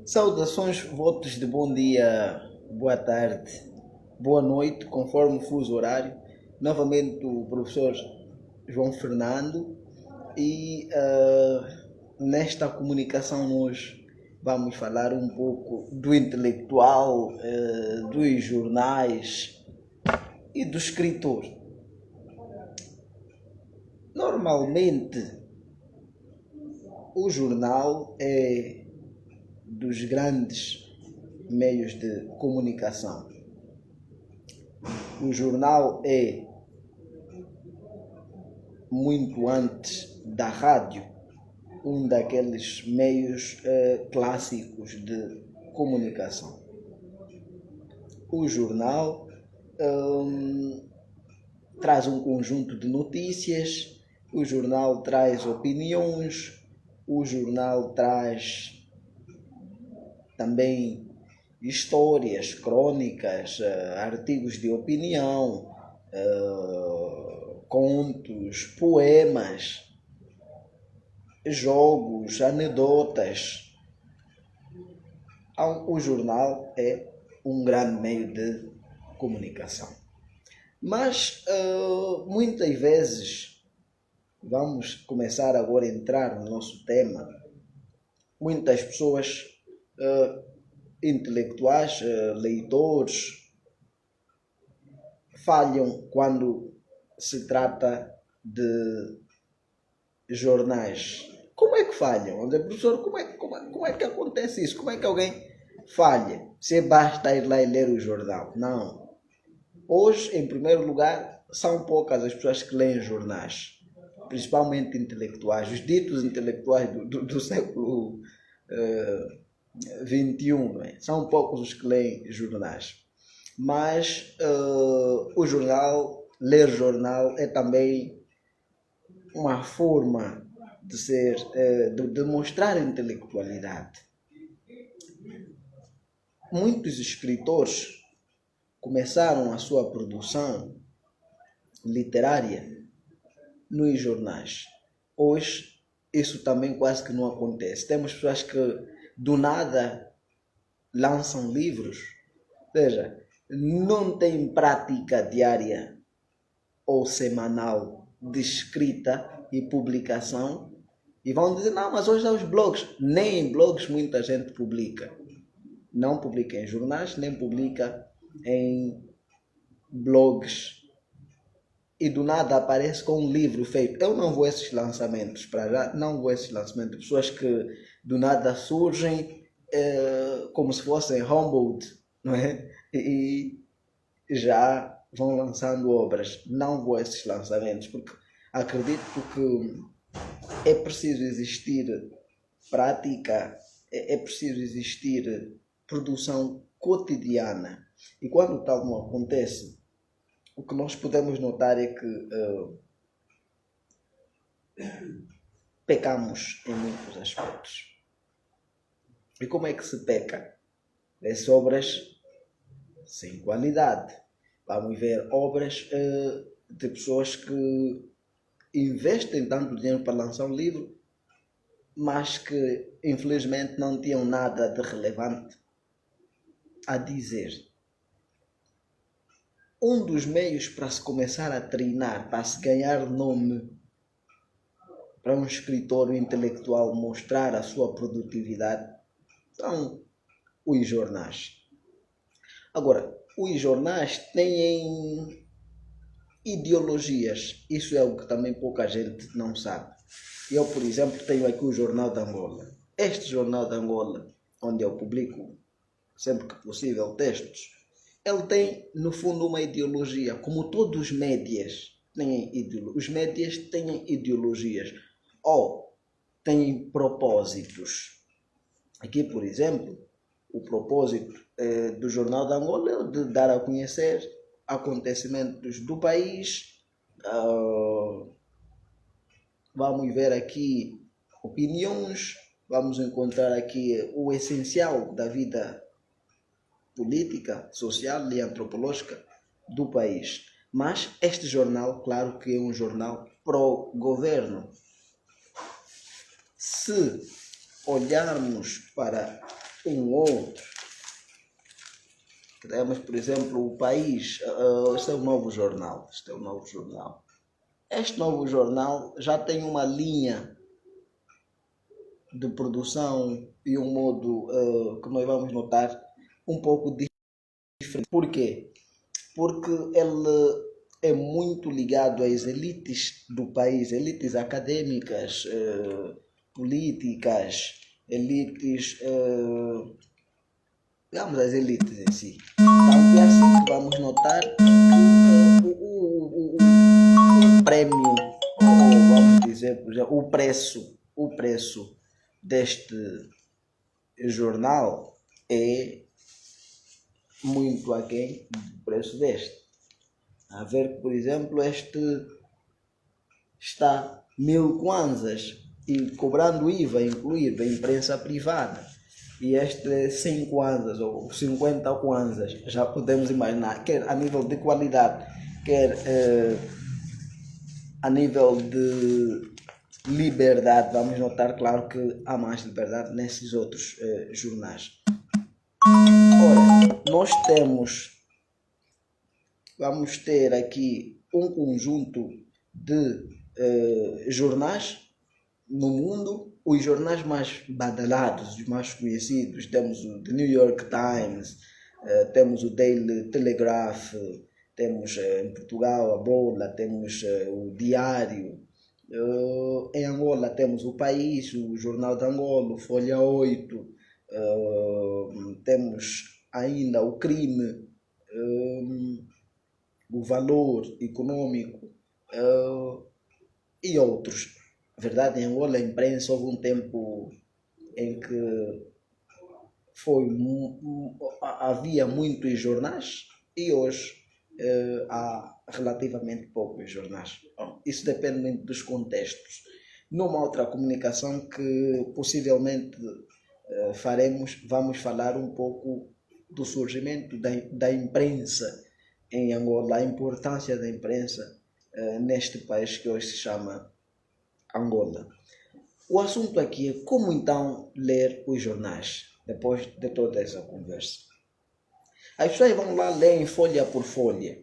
Saudações, votos de bom dia, boa tarde, boa noite, conforme o fuso horário. Novamente o professor João Fernando nesta comunicação nós vamos falar um pouco do intelectual, dos jornais e do escritor. Normalmente o jornal é dos grandes meios de comunicação. O jornal é, muito antes da rádio, um daqueles meios clássicos de comunicação. O jornal traz um conjunto de notícias, o jornal traz opiniões, o jornal traz também histórias, crônicas, artigos de opinião, contos, poemas, jogos, anedotas. O jornal é um grande meio de comunicação. Mas muitas vezes, vamos começar agora a entrar no nosso tema, muitas pessoas intelectuais, leitores, falham quando se trata de jornais. Como é que falham? Professor, como é que acontece isso? Como é que alguém falha? Se basta ir lá e ler o jornal? Não. Hoje, em primeiro lugar, são poucas as pessoas que leem jornais, principalmente intelectuais, os ditos intelectuais do século 21, não é? São poucos os que leem jornais. Mas ler jornal é também uma forma de mostrar intelectualidade. Muitos escritores começaram a sua produção literária nos jornais. Hoje, isso também quase que não acontece. Temos pessoas que do nada lançam livros, ou seja, não têm prática diária ou semanal de escrita e publicação e vão dizer, não, mas hoje há os blogs. Nem em blogs muita gente publica. Não publica em jornais, nem publica em blogs. E do nada aparece com um livro feito. Eu não vou a esses lançamentos, para já, não vou a esses lançamentos. Pessoas que do nada surgem como se fossem Humboldt, não é? E já vão lançando obras. Não vou a esses lançamentos, porque acredito que é preciso existir prática, é preciso existir produção cotidiana. E quando tal não acontece, o que nós podemos notar é que pecamos em muitos aspectos. E como é que se peca? As obras sem qualidade. Vamos ver obras de pessoas que investem tanto dinheiro para lançar um livro, mas que infelizmente não tinham nada de relevante a dizer. Um dos meios para se começar a treinar, para se ganhar nome, para um escritor intelectual mostrar a sua produtividade, são os jornais. Agora, os jornais têm ideologias. Isso é algo que também pouca gente não sabe. Eu, por exemplo, tenho aqui o Jornal de Angola. Este Jornal de Angola, onde eu publico sempre que possível textos, ele tem, no fundo, uma ideologia. Como todos os médias têm ideologias. Os médias têm ideologias ou têm propósitos. Aqui, por exemplo, o propósito do Jornal de Angola é de dar a conhecer acontecimentos do país. Vamos ver aqui opiniões, vamos encontrar aqui o essencial da vida política, social e antropológica do país. Mas este jornal, claro que é um jornal pró-governo. Se olharmos para um outro. Temos, por exemplo, o País. Este é o novo jornal. Este novo jornal já tem uma linha de produção e um modo que nós vamos notar um pouco diferente. Por quê? Porque ele é muito ligado às elites do país, elites acadêmicas, políticas, elites, digamos as elites em si. Então é assim que vamos notar que o prêmio, ou vamos dizer, por exemplo, o preço deste jornal é muito aquém do preço deste. A ver, por exemplo, este está 1000 kwanzas e cobrando IVA incluído a imprensa privada. E este 100 kwanzas ou 50 kwanzas, já podemos imaginar, quer a nível de qualidade, quer a nível de liberdade. Vamos notar, claro, que há mais liberdade nesses outros jornais. Ora, vamos ter aqui um conjunto de jornais no mundo. Os jornais mais badalados, os mais conhecidos, temos o The New York Times, temos o Daily Telegraph, temos em Portugal a Bola, temos o Diário, em Angola temos o País, o Jornal de Angola, o Folha 8, temos ainda o Crime, o Valor Econômico e outros. A verdade, em Angola a imprensa houve um tempo em que havia muitos jornais e hoje há relativamente poucos jornais. Bom, isso depende muito dos contextos. Numa outra comunicação que possivelmente vamos falar um pouco do surgimento da imprensa em Angola, a importância da imprensa neste país que hoje se chama Angola. O assunto aqui é como então ler os jornais depois de toda essa conversa. As pessoas vão lá ler folha por folha.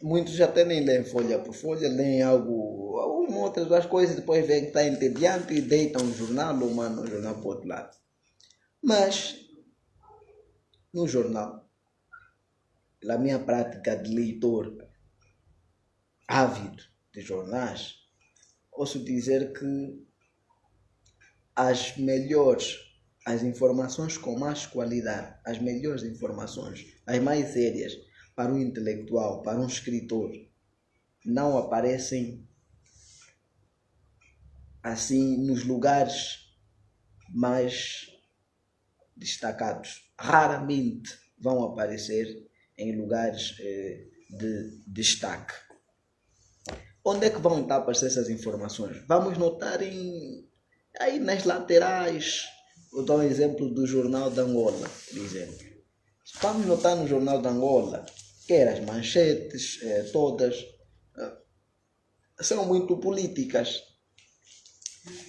Muitos até nem leem folha por folha, leem algumas outras coisas, depois veem que está entediante e deitam o jornal ou mandam o jornal para o outro lado. Mas, no jornal, na minha prática de leitor ávido de jornais, posso dizer que as informações com mais qualidade, as melhores informações, as mais sérias para um intelectual, para um escritor, não aparecem assim nos lugares mais destacados. Raramente vão aparecer em lugares de destaque. Onde é que vão estar aparecer essas informações? Vamos notar aí nas laterais. Vou dar um exemplo do Jornal de Angola, por exemplo. Vamos notar no Jornal de Angola que as manchetes todas são muito políticas.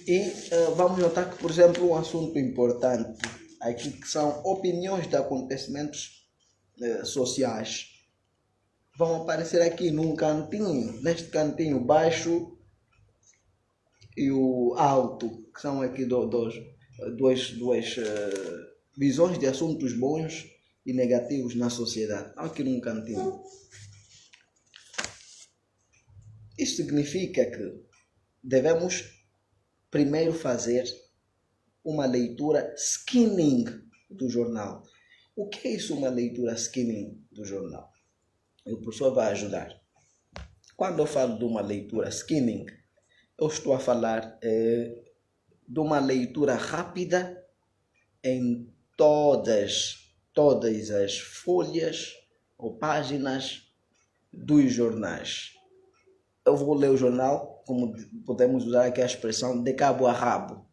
E vamos notar que, por exemplo, um assunto importante aqui que são opiniões de acontecimentos sociais vão aparecer aqui num cantinho, neste cantinho baixo e o alto, que são aqui duas visões de assuntos bons e negativos na sociedade, aqui num cantinho. Isso significa que devemos primeiro fazer uma leitura skimming do jornal. O que é isso, uma leitura skimming do jornal? O professor vai ajudar. Quando eu falo de uma leitura skimming, eu estou a falar de uma leitura rápida em todas as folhas ou páginas dos jornais. Eu vou ler o jornal, como podemos usar aqui a expressão, de cabo a rabo,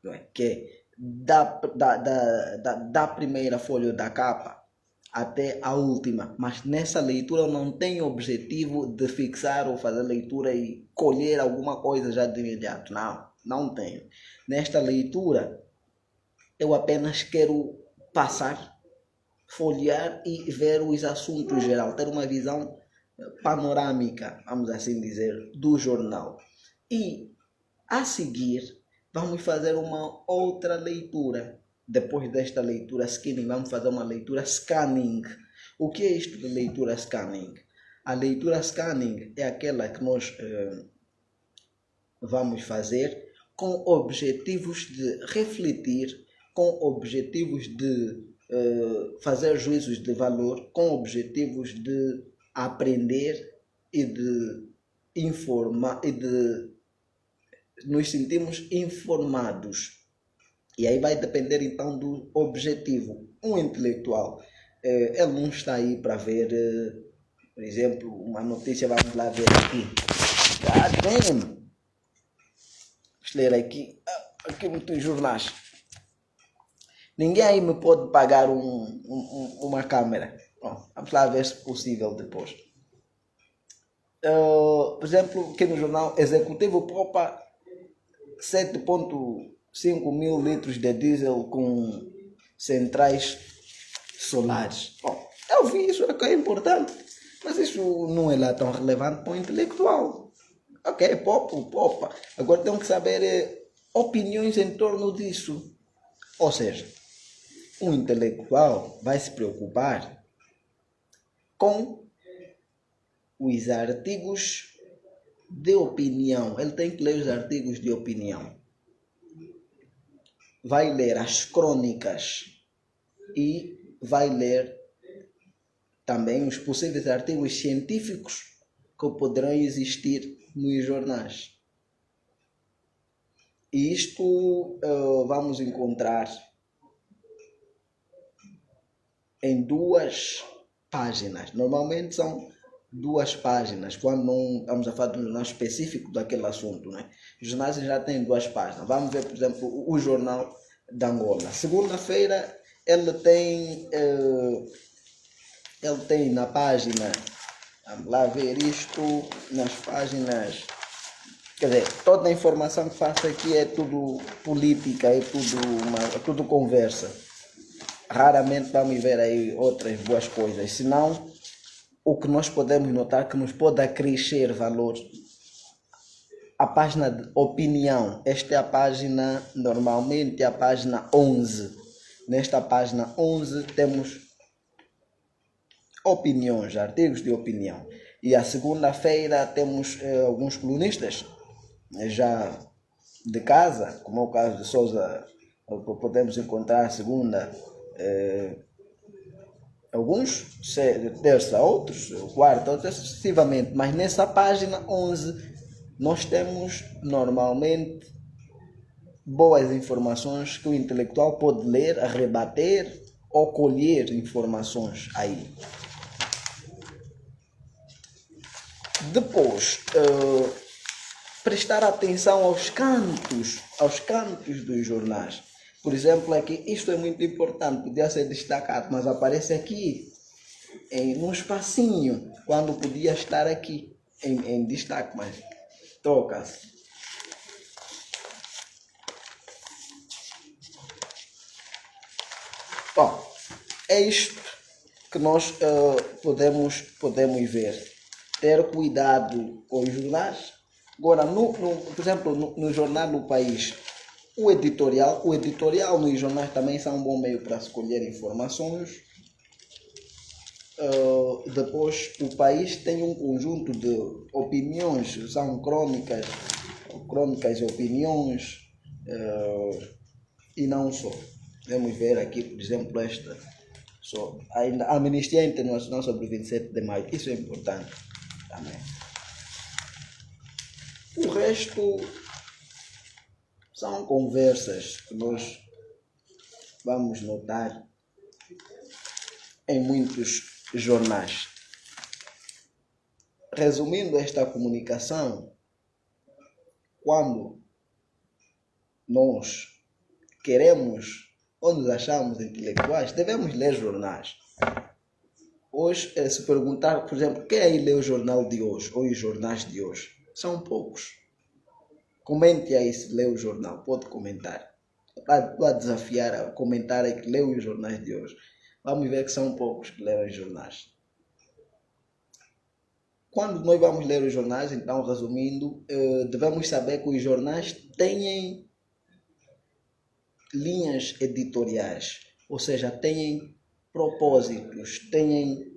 não é? Que é da primeira folha da capa até a última, mas nessa leitura eu não tenho objetivo de fixar ou fazer leitura e colher alguma coisa já de imediato, não. Não tenho. Nesta leitura, eu apenas quero passar, folhear e ver os assuntos geral, ter uma visão panorâmica, vamos assim dizer, do jornal. E a seguir, vamos fazer uma outra leitura. Depois desta leitura scanning, vamos fazer uma leitura scanning. O que é isto de leitura scanning? A leitura scanning é aquela que nós vamos fazer com objetivos de refletir, com objetivos de fazer juízos de valor, com objetivos de aprender e de informar e de nos sentirmos informados. E aí vai depender então do objetivo. Um intelectual, ele não está aí para ver, por exemplo, uma notícia, vamos lá ver aqui. Vamos ler aqui muitos jornais. Ninguém aí me pode pagar uma câmera. Bom, vamos lá ver se possível depois. Por exemplo, aqui no jornal, executivo poupa 7,5 mil litros de diesel com centrais solares. Bom, eu vi isso, é importante, mas isso não é lá tão relevante para o intelectual. Ok, popa. Agora tem que saber opiniões em torno disso. Ou seja, um intelectual vai se preocupar com os artigos de opinião. Ele tem que ler os artigos de opinião. Vai ler as crônicas e vai ler também os possíveis artigos científicos que poderão existir nos jornais. E isto vamos encontrar em 2 páginas. Normalmente são 2 páginas, quando não estamos a falar de um jornal específico daquele assunto, né? Os jornais já têm 2 páginas. Vamos ver, por exemplo, o Jornal de Angola. Segunda-feira ele tem na página, vamos lá ver isto, nas páginas, quer dizer, toda a informação que passa aqui é tudo política, é tudo conversa. Raramente vamos ver aí outras boas coisas, senão o que nós podemos notar que nos pode acrescer valor. A página de opinião, esta é a página, normalmente é a página 11. Nesta página 11 temos opiniões, artigos de opinião. E a segunda-feira temos alguns colunistas já de casa, como é o caso de Sousa, podemos encontrar segunda, alguns, terça, outros, quarta, outros, sucessivamente. Mas nessa página 11 nós temos normalmente boas informações que o intelectual pode ler, rebater ou colher informações aí. Depois, prestar atenção aos cantos dos jornais. Por exemplo, aqui, isto é muito importante, podia ser destacado, mas aparece aqui num espacinho, quando podia estar aqui em destaque, mas troca-se. Bom, é isto que nós podemos ver. Ter cuidado com os jornais. Agora, por exemplo, no jornal do país, o editorial nos jornais também são um bom meio para escolher informações. Depois, o país tem um conjunto de opiniões, são crônicas e opiniões, e não só. Vamos ver aqui, por exemplo, esta. Ainda a Amnistia Internacional sobre o 27 de maio, isso é importante também. O resto são conversas que nós vamos notar em muitos jornais. Resumindo esta comunicação, quando nós queremos ou nos achamos intelectuais, devemos ler jornais. Hoje, se perguntar, por exemplo, quem aí lê o jornal de hoje ou os jornais de hoje? São poucos. Comente aí se leu o jornal, pode comentar. Estou a desafiar a comentar aí que leu os jornais de hoje. Vamos ver que são poucos que leram os jornais. Quando nós vamos ler os jornais, então, resumindo, devemos saber que os jornais têm linhas editoriais, ou seja, têm propósitos, têm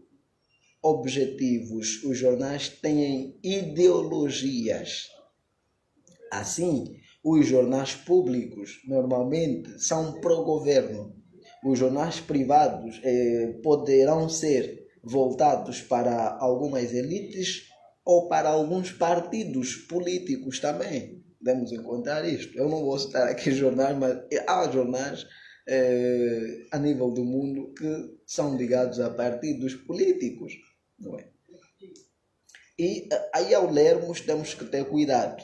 objetivos, os jornais têm ideologias. Assim, os jornais públicos normalmente são pró-governo. Os jornais privados poderão ser voltados para algumas elites ou para alguns partidos políticos também. Podemos encontrar isto. Eu não vou citar aqui jornais, mas há jornais a nível do mundo que são ligados a partidos políticos. Não é? E aí ao lermos temos que ter cuidado.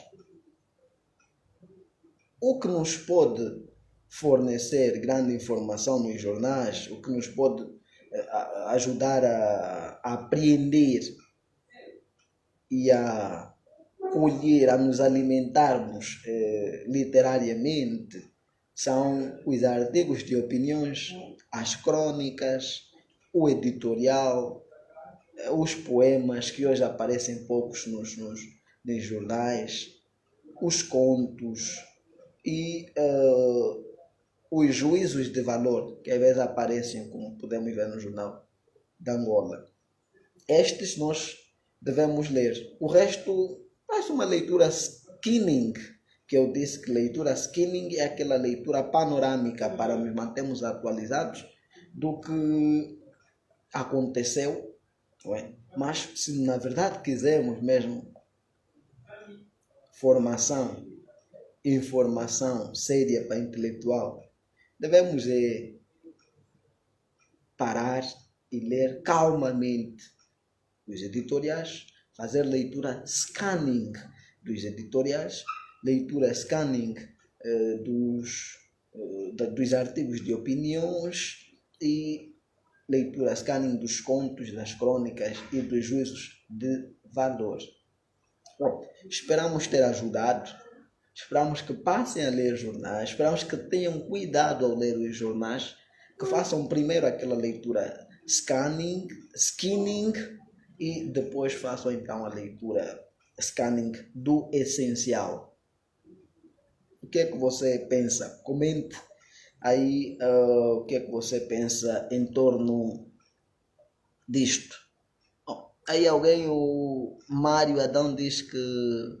O que nos pode fornecer grande informação nos jornais, o que nos pode ajudar a apreender e a colher, a nos alimentarmos literariamente, são os artigos de opiniões, as crônicas, o editorial, os poemas que hoje aparecem poucos nos jornais, os contos e os juízos de valor que às vezes aparecem, como podemos ver no jornal da Angola. Estes nós devemos ler. O resto faz uma leitura skinning, que eu disse que leitura skinning é aquela leitura panorâmica para nos mantermos atualizados do que aconteceu, não é? Mas se na verdade quisermos mesmo formação, informação séria para intelectual, devemos parar e ler calmamente os editoriais, fazer leitura scanning dos editoriais, leitura scanning dos artigos de opiniões e leitura scanning dos contos, das crônicas e dos juízos de valor. Bom, esperamos ter ajudado, esperamos que passem a ler jornais, esperamos que tenham cuidado ao ler os jornais, que façam primeiro aquela leitura scanning, skinning e depois façam então a leitura scanning do essencial. O que é que você pensa? Comente aí o que é que você pensa em torno disto. Aí alguém, o Mário Adão, diz que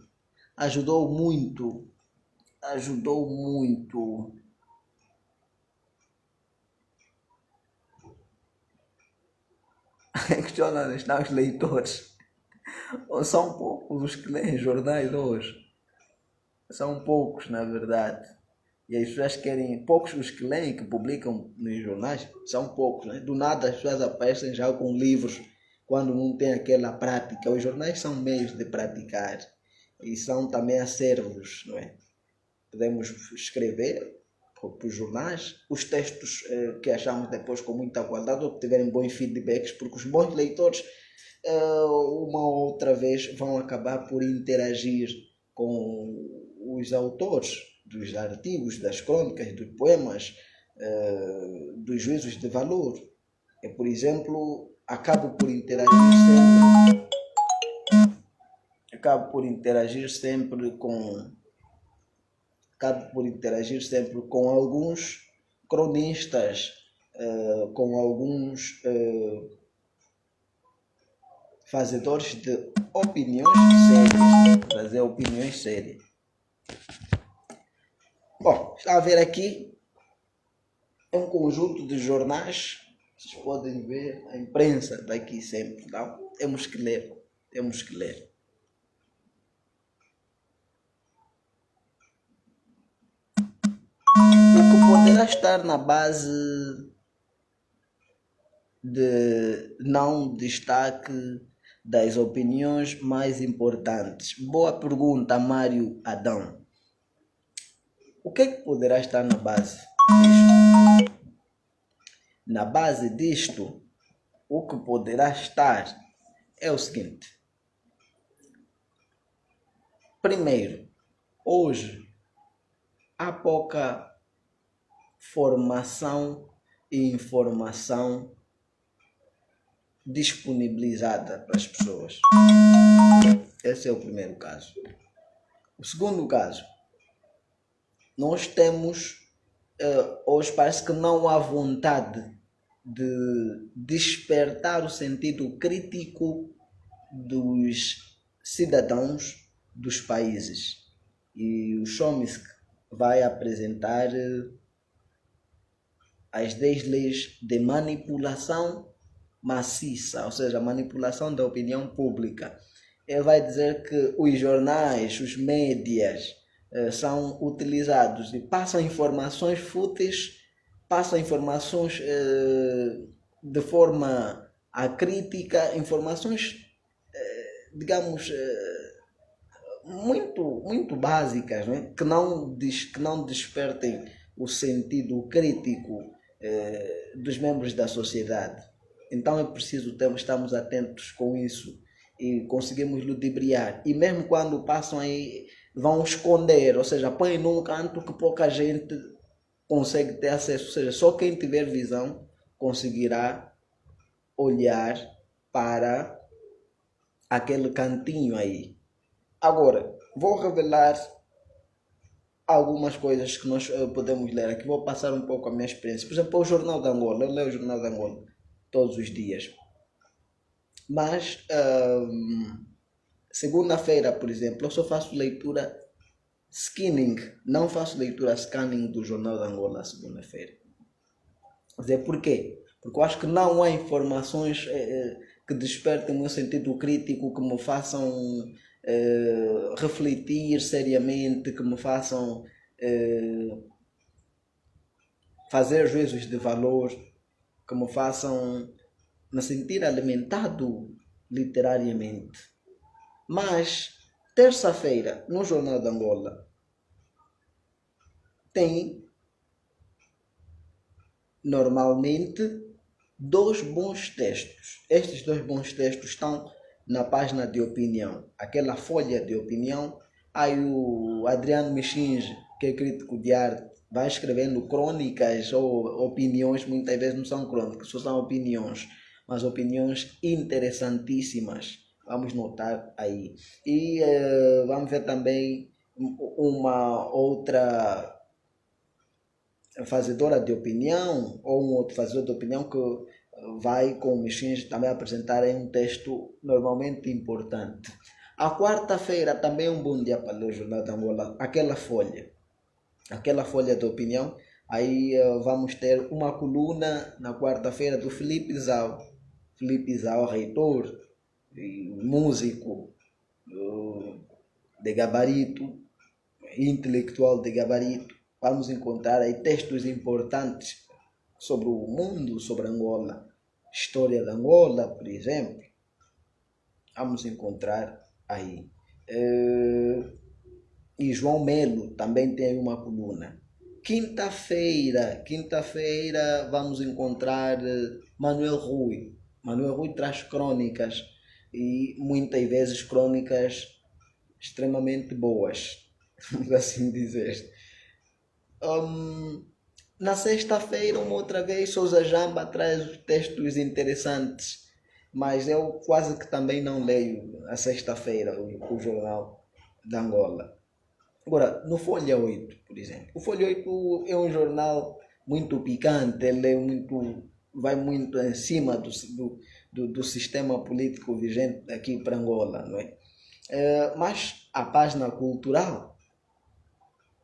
ajudou muito. Questiona onde estão os leitores. Ou são poucos os que leem jornais hoje. São poucos, na verdade. E as pessoas querem, poucos os que leem, que publicam nos jornais, são poucos, né? Do nada as pessoas aparecem já com livros quando não tem aquela prática. Os jornais são meios de praticar e são também acervos, não é? Podemos escrever para os jornais os textos que achamos depois com muita qualidade ou que tiverem bons feedbacks, porque os bons leitores uma ou outra vez vão acabar por interagir com os autores dos artigos, das crônicas, dos poemas, dos juízos de valor. Eu, por exemplo, acabo por interagir sempre com alguns cronistas, com alguns fazedores de opiniões sérias, fazer opiniões sérias. Bom, está a ver aqui um conjunto de jornais, vocês podem ver a imprensa daqui sempre, não? Temos que ler. O que poderá estar na base de não destaque das opiniões mais importantes? Boa pergunta, Mário Adão. O que é que poderá estar na base disto? Na base disto, o que poderá estar é o seguinte. Primeiro, Hoje há pouca formação e informação disponibilizada para as pessoas. Esse é o primeiro caso. O segundo caso, nós temos, hoje parece que não há vontade de despertar o sentido crítico dos cidadãos dos países. E o Chomsky vai apresentar as 10 leis de manipulação maciça, ou seja, manipulação da opinião pública. Ele vai dizer que os jornais, os médias são utilizados e passam informações fúteis, passam informações de forma acrítica, informações, digamos, muito básicas, não é? Que não despertem o sentido crítico dos membros da sociedade. Então é preciso estarmos atentos com isso e conseguimos ludibriar. E mesmo quando passam aí, vão esconder, ou seja, põem num canto que pouca gente consegue ter acesso. Ou seja, só quem tiver visão conseguirá olhar para aquele cantinho aí. Agora, vou revelar algumas coisas que nós podemos ler aqui. Vou passar um pouco a minha experiência. Por exemplo, o Jornal de Angola. Eu leio o Jornal de Angola todos os dias. Mas, segunda-feira, por exemplo, eu só faço leitura skinning. Não faço leitura scanning do Jornal de Angola na segunda-feira. Quer dizer, por quê? Porque eu acho que não há informações que despertem o meu sentido crítico, que me façam refletir seriamente, que me façam fazer juízos de valor, que me façam me sentir alimentado literariamente. Mas, terça-feira, no Jornal de Angola, tem normalmente 2 bons textos. Estes 2 bons textos estão na página de opinião, aquela folha de opinião. Aí o Adriano Michinge, que é crítico de arte, vai escrevendo crônicas ou opiniões, muitas vezes não são crônicas, só são opiniões, mas opiniões interessantíssimas. Vamos notar aí. E vamos ver também uma outra fazedora de opinião ou um outro fazedor de opinião que vai com o Michinge também apresentar um texto normalmente importante. A quarta-feira também é um bom dia para ler o Jornal de Angola, aquela folha de opinião. Aí vamos ter uma coluna na quarta-feira do Felipe Zau, reitor, músico de gabarito, intelectual de gabarito. Vamos encontrar aí textos importantes sobre o mundo, sobre Angola, história de Angola, por exemplo. Vamos encontrar aí. E João Melo também tem uma coluna. Quinta-feira vamos encontrar Manuel Rui. Manuel Rui traz crônicas e muitas vezes crônicas extremamente boas, vamos assim dizer. Na sexta-feira, uma outra vez, Sousa Jamba traz textos interessantes, mas eu quase que também não leio a sexta-feira o Jornal de Angola. Agora, no Folha 8, por exemplo. O Folha 8 é um jornal muito picante, ele vai muito em cima do sistema político vigente aqui para Angola, não é? Mas a página cultural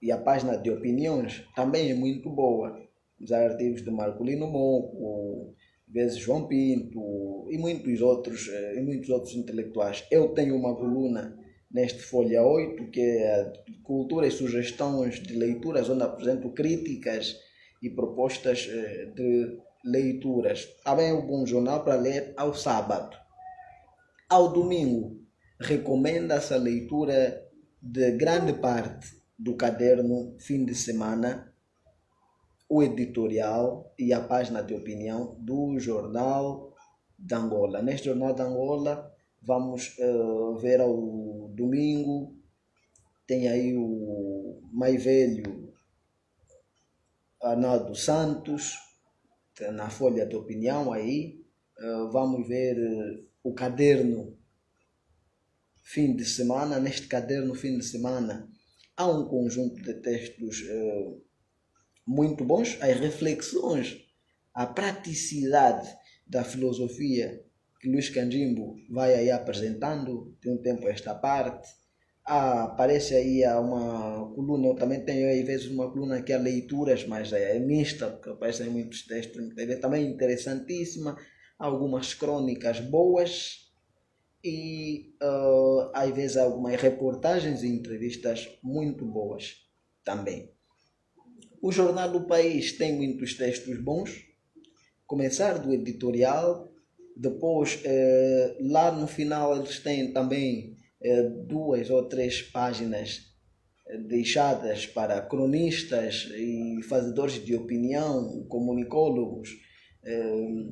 e a página de opiniões também é muito boa. Os artigos de Marcolino Moco, vezes João Pinto e muitos outros intelectuais. Eu tenho uma coluna neste Folha 8, que é Cultura e Sugestões de Leituras, onde apresento críticas e propostas de leituras. Também é um bom jornal para ler ao sábado. Ao domingo, recomenda-se a leitura de grande parte do caderno Fim de Semana, o editorial e a página de opinião do Jornal de Angola. Neste Jornal de Angola, vamos ver ao domingo, tem aí o mais velho Arnaldo Santos, na Folha de Opinião aí. Vamos ver o caderno fim de semana. Neste caderno fim de semana há um conjunto de textos muito bons, as reflexões, a praticidade da filosofia que Luís Candimbo vai aí apresentando de um tempo a esta parte. Aparece aí uma coluna, eu também tenho às vezes uma coluna que é leituras, mas é mista, porque aparecem muitos textos, também interessantíssima, algumas crônicas boas e às vezes algumas reportagens e entrevistas muito boas também. O Jornal do País tem muitos textos bons, começar do editorial, depois lá no final eles têm também 2 ou 3 páginas deixadas para cronistas e fazedores de opinião, comunicólogos,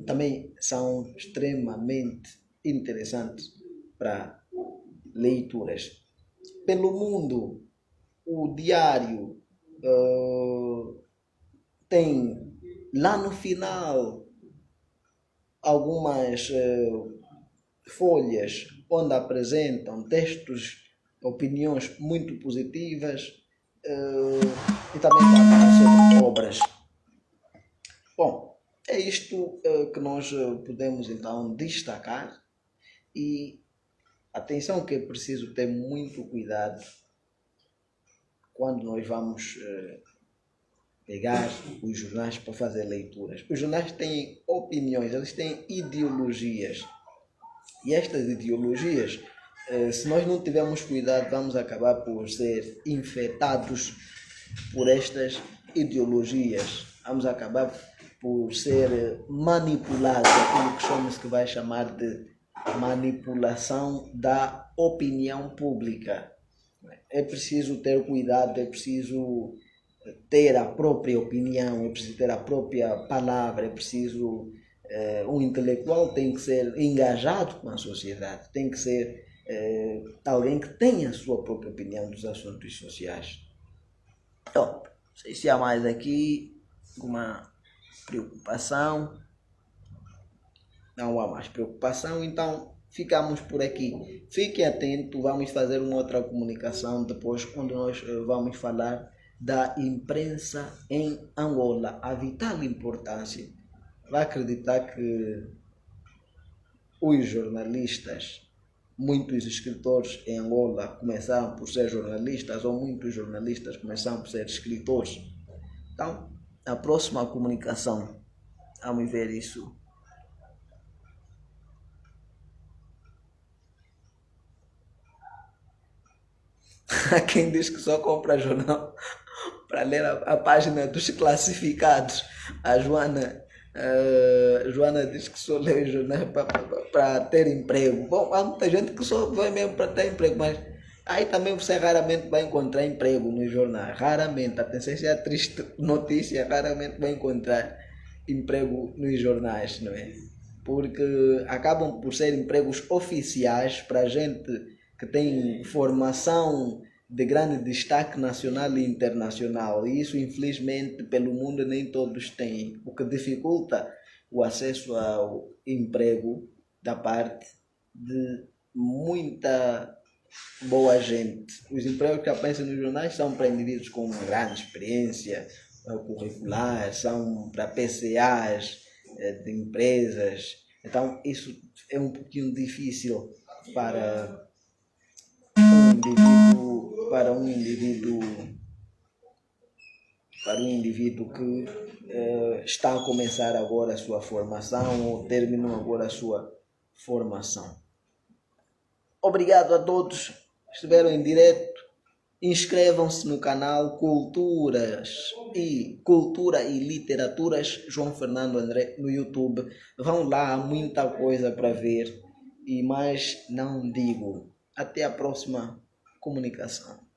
também são extremamente interessantes para leituras. Pelo mundo, o diário tem lá no final algumas folhas onde apresentam textos, opiniões muito positivas e também falam sobre obras. Bom, é isto que nós podemos então destacar, e atenção que é preciso ter muito cuidado quando nós vamos pegar os jornais para fazer leituras. Os jornais têm opiniões, eles têm ideologias. E estas ideologias, se nós não tivermos cuidado, vamos acabar por ser infectados por estas ideologias. Vamos acabar por ser manipulados, aquilo que vai chamar de manipulação da opinião pública. É preciso ter cuidado, é preciso ter a própria opinião, é preciso ter a própria palavra, é preciso... um intelectual tem que ser engajado com a sociedade, tem que ser alguém que tenha a sua própria opinião dos assuntos sociais. Então, não sei se há mais aqui alguma preocupação. Não há mais preocupação, então ficamos por aqui. Fiquem atentos, vamos fazer uma outra comunicação depois, onde nós vamos falar da imprensa em Angola, a vital importância. Vai acreditar que os jornalistas, muitos escritores em Angola começaram por ser jornalistas, ou muitos jornalistas começaram por ser escritores. Então, a próxima comunicação, vamos ver isso. Quem diz que só compra jornal para ler a página dos classificados. A Joana diz que só lê os jornais para ter emprego. Bom, há muita gente que só vai mesmo para ter emprego, mas aí também você raramente vai encontrar emprego nos jornais. Raramente, atenção, essa é a triste notícia, raramente vai encontrar emprego nos jornais, não é? Porque acabam por ser empregos oficiais para gente que tem formação de grande destaque nacional e internacional, e isso infelizmente pelo mundo nem todos têm, o que dificulta o acesso ao emprego da parte de muita boa gente. Os empregos que aparecem nos jornais são para indivíduos com grande experiência curricular, são para PCAs de empresas, então isso é um pouquinho difícil para um indivíduo que está a começar agora a sua formação ou terminou agora a sua formação. Obrigado a todos que estiveram em direto. Inscrevam-se no canal Cultura e Literaturas João Fernando André no YouTube. Vão lá, há muita coisa para ver. E mais não digo. Até a próxima comunicação.